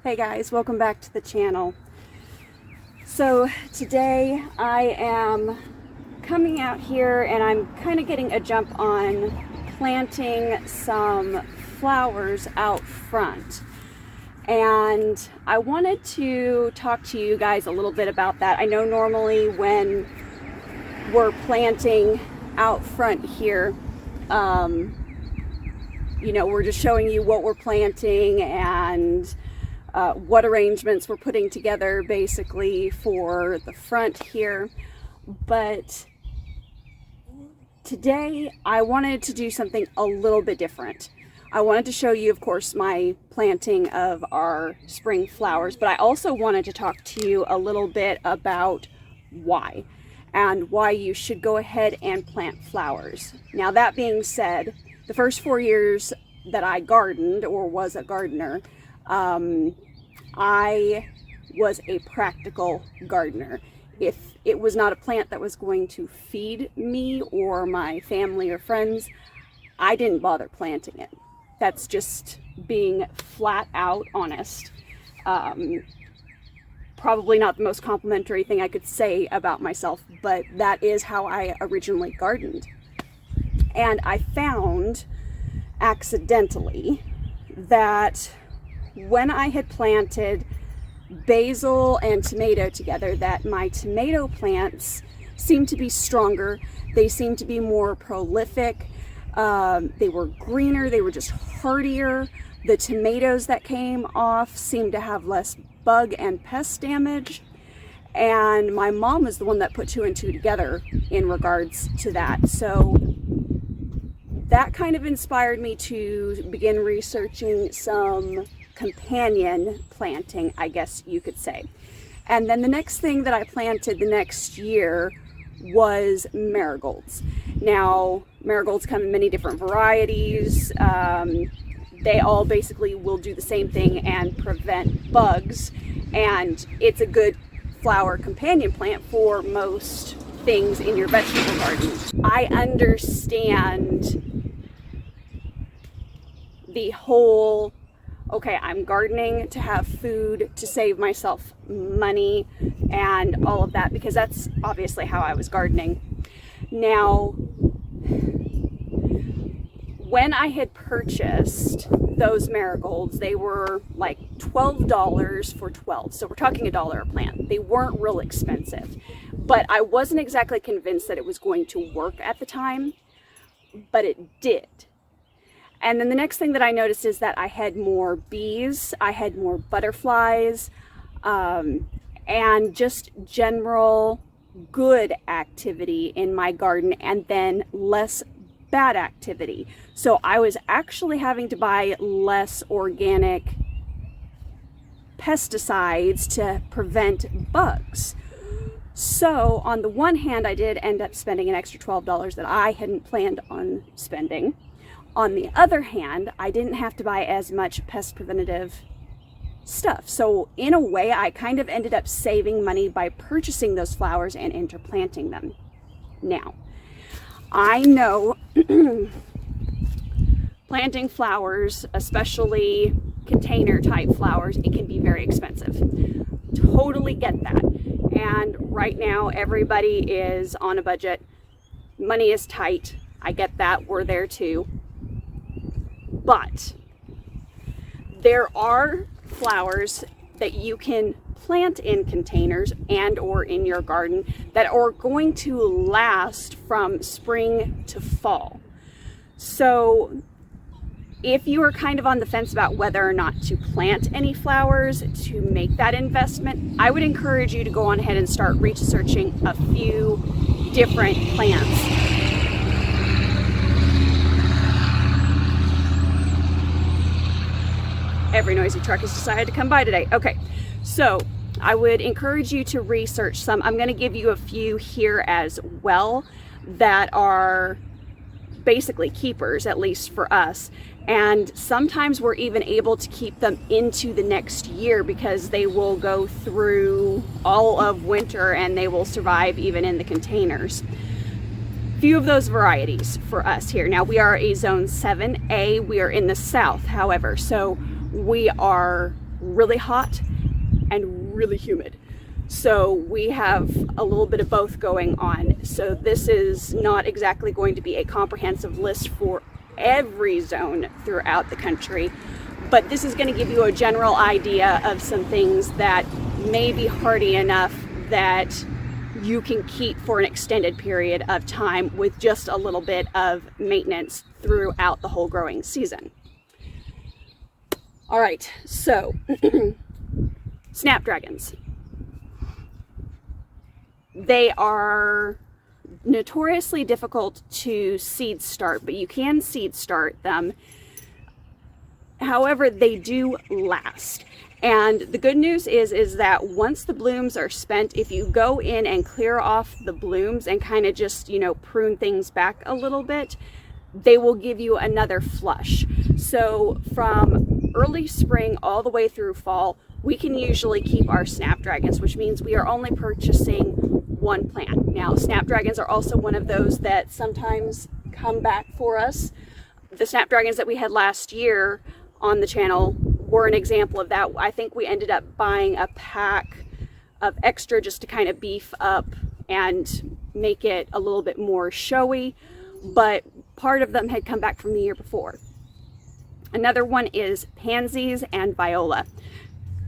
Hey guys, welcome back to the channel. So today I am coming out here and I'm kind of getting a jump on planting some flowers out front. And I wanted to talk to you guys a little bit about that. I know normally when we're planting out front here, we're just showing you what we're planting and what arrangements we're putting together basically for the front here. But today I wanted to do something a little bit different. I wanted to show you, of course, my planting of our spring flowers, but I also wanted to talk to you a little bit about why you should go ahead and plant flowers. Now, that being said, the first 4 years that I gardened or was a gardener, I was a practical gardener. If it was not a plant that was going to feed me or my family or friends, I didn't bother planting it. That's just being flat out honest. Probably not the most complimentary thing I could say about myself, but that is how I originally gardened. And I found accidentally that when I had planted basil and tomato together, that my tomato plants seemed to be stronger. They seemed to be more prolific. They were greener. They were just hardier. The tomatoes that came off seemed to have less bug and pest damage. And my mom was the one that put 2 and 2 together in regards to that. So that kind of inspired me to begin researching some companion planting, I guess you could say. And then the next thing that I planted the next year was marigolds. Now, marigolds come in many different varieties. They all basically will do the same thing and prevent bugs. And it's a good flower companion plant for most things in your vegetable garden. I understand the whole, okay, I'm gardening to have food, to save myself money and all of that, because that's obviously how I was gardening. Now, when I had purchased those marigolds, they were like $12 for 12. So we're talking $1 a plant. They weren't real expensive, but I wasn't exactly convinced that it was going to work at the time, but it did. And then the next thing that I noticed is that I had more bees, I had more butterflies, and just general good activity in my garden, and then less bad activity. So I was actually having to buy less organic pesticides to prevent bugs. So on the one hand, I did end up spending an extra $12 that I hadn't planned on spending. On the other hand, I didn't have to buy as much pest preventative stuff. So in a way, I kind of ended up saving money by purchasing those flowers and interplanting them. Now, I know planting flowers, especially container type flowers, it can be very expensive. Totally get that. And right now, everybody is on a budget. Money is tight. I get that. We're there too. But there are flowers that you can plant in containers and or in your garden that are going to last from spring to fall. So if you are kind of on the fence about whether or not to plant any flowers to make that investment, I would encourage you to go on ahead and start researching a few different plants. Every noisy truck has decided to come by today. Okay, so I would encourage you to research some. I'm going to give you a few here as well that are basically keepers, at least for us. And sometimes we're even able to keep them into the next year because they will go through all of winter and they will survive even in the containers. Few of those varieties for us here. Now we are a zone 7A. We are in the south, however, so we are really hot and really humid. So we have a little bit of both going on. So this is not exactly going to be a comprehensive list for every zone throughout the country, but this is going to give you a general idea of some things that may be hardy enough that you can keep for an extended period of time with just a little bit of maintenance throughout the whole growing season. All right, so snapdragons. They are notoriously difficult to seed start, but you can seed start them. However, they do last. And the good news is that once the blooms are spent, if you go in and clear off the blooms and kind of just, prune things back a little bit, they will give you another flush. So from early spring all the way through fall, we can usually keep our snapdragons, which means we are only purchasing one plant. Now, snapdragons are also one of those that sometimes come back for us. The snapdragons that we had last year on the channel were an example of that. I think we ended up buying a pack of extra just to kind of beef up and make it a little bit more showy, but part of them had come back from the year before. Another one is pansies and viola.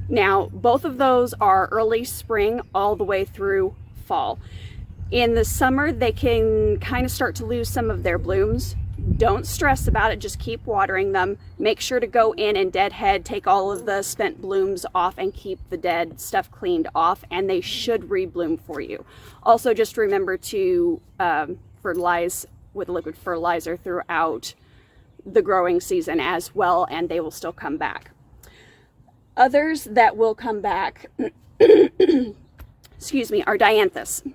Now, both of those are early spring all the way through fall. In the summer, they can kind of start to lose some of their blooms. Don't stress about it, just keep watering them. Make sure to go in and deadhead, take all of the spent blooms off and keep the dead stuff cleaned off, and they should rebloom for you. Also, just remember to fertilize with liquid fertilizer throughout the growing season as well, and they will still come back. Others that will come back, excuse me, are dianthus.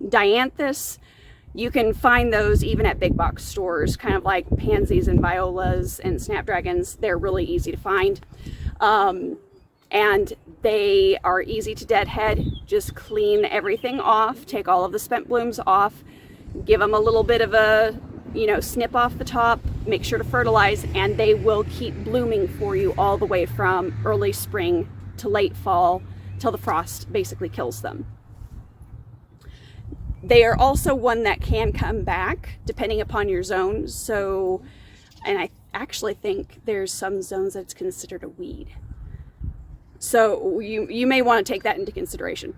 Dianthus, you can find those even at big box stores, kind of like pansies and violas and snapdragons. They're really easy to find. And they are easy to deadhead. Just clean everything off, take all of the spent blooms off, give them a little bit of a, snip off the top, make sure to fertilize, and they will keep blooming for you all the way from early spring to late fall till the frost basically kills them. They are also one that can come back depending upon your zone. So, and I actually think there's some zones that's considered a weed. So you may want to take that into consideration.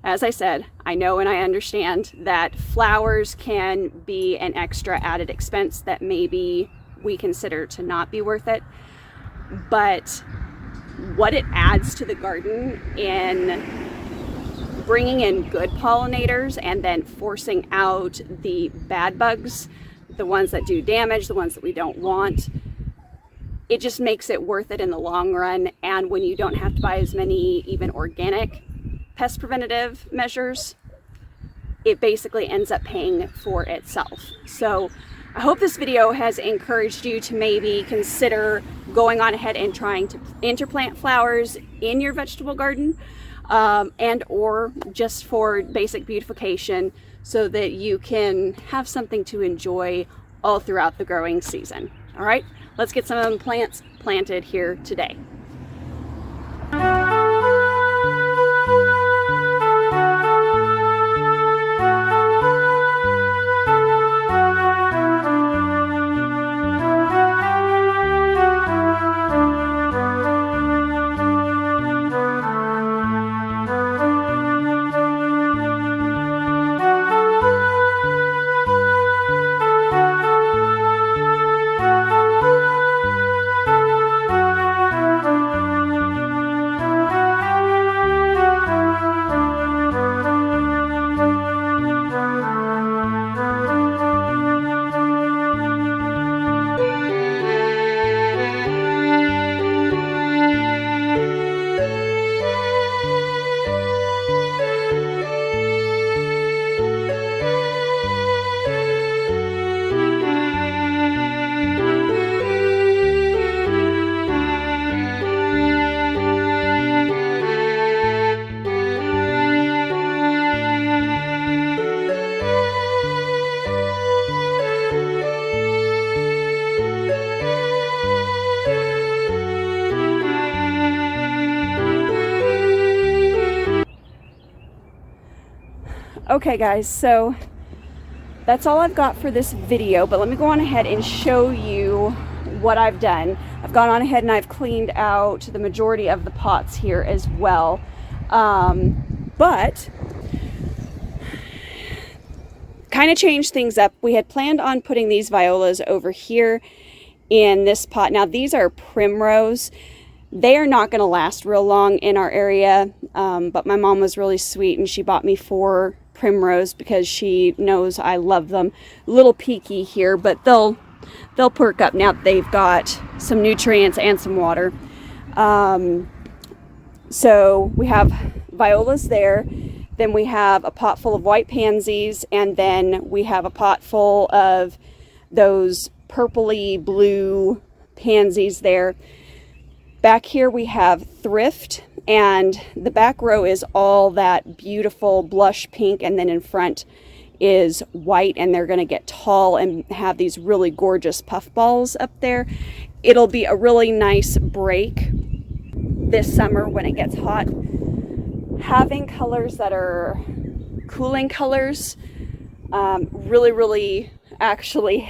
As I said, I know and I understand that flowers can be an extra added expense that maybe we consider to not be worth it. But what it adds to the garden in bringing in good pollinators and then forcing out the bad bugs, the ones that do damage, the ones that we don't want, it just makes it worth it in the long run. And when you don't have to buy as many even organic pest preventative measures, it basically ends up paying for itself. So I hope this video has encouraged you to maybe consider going on ahead and trying to interplant flowers in your vegetable garden, and or just for basic beautification so that you can have something to enjoy all throughout the growing season. All right, let's get some of them plants planted here today. Okay guys, so that's all I've got for this video, but let me go on ahead and show you what I've done. I've gone on ahead and I've cleaned out the majority of the pots here as well. But kind of changed things up. We had planned on putting these violas over here in this pot. Now these are primrose. They are not going to last real long in our area, but my mom was really sweet and she bought me 4 primrose because she knows I love them. A little peaky here, but they'll perk up now that they've got some nutrients and some water. So we have violas there. Then we have a pot full of white pansies, and then we have a pot full of those purpley blue pansies there. Back here we have thrift, and the back row is all that beautiful blush pink, and then in front is white, and they're going to get tall and have these really gorgeous puffballs up there. It'll be a really nice break this summer when it gets hot. Having colors that are cooling colors really actually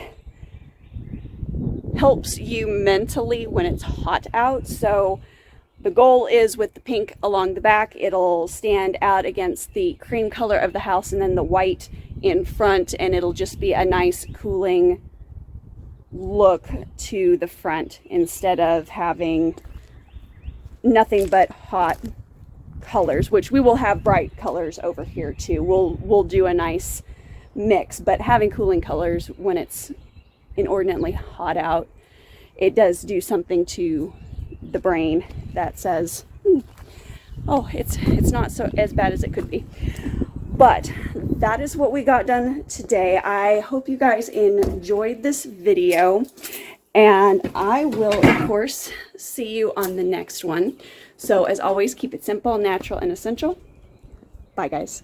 helps you mentally when it's hot out. So the goal is with the pink along the back, it'll stand out against the cream color of the house, and then the white in front, and it'll just be a nice cooling look to the front instead of having nothing but hot colors, which we will have bright colors over here too. We'll do a nice mix, but having cooling colors when it's inordinately hot out, it does do something to the brain that says, oh, it's not so as bad as it could be. But that is what we got done today. I hope you guys enjoyed this video, and I will of course see you on the next one. So as always, keep it simple, natural, and essential. Bye guys.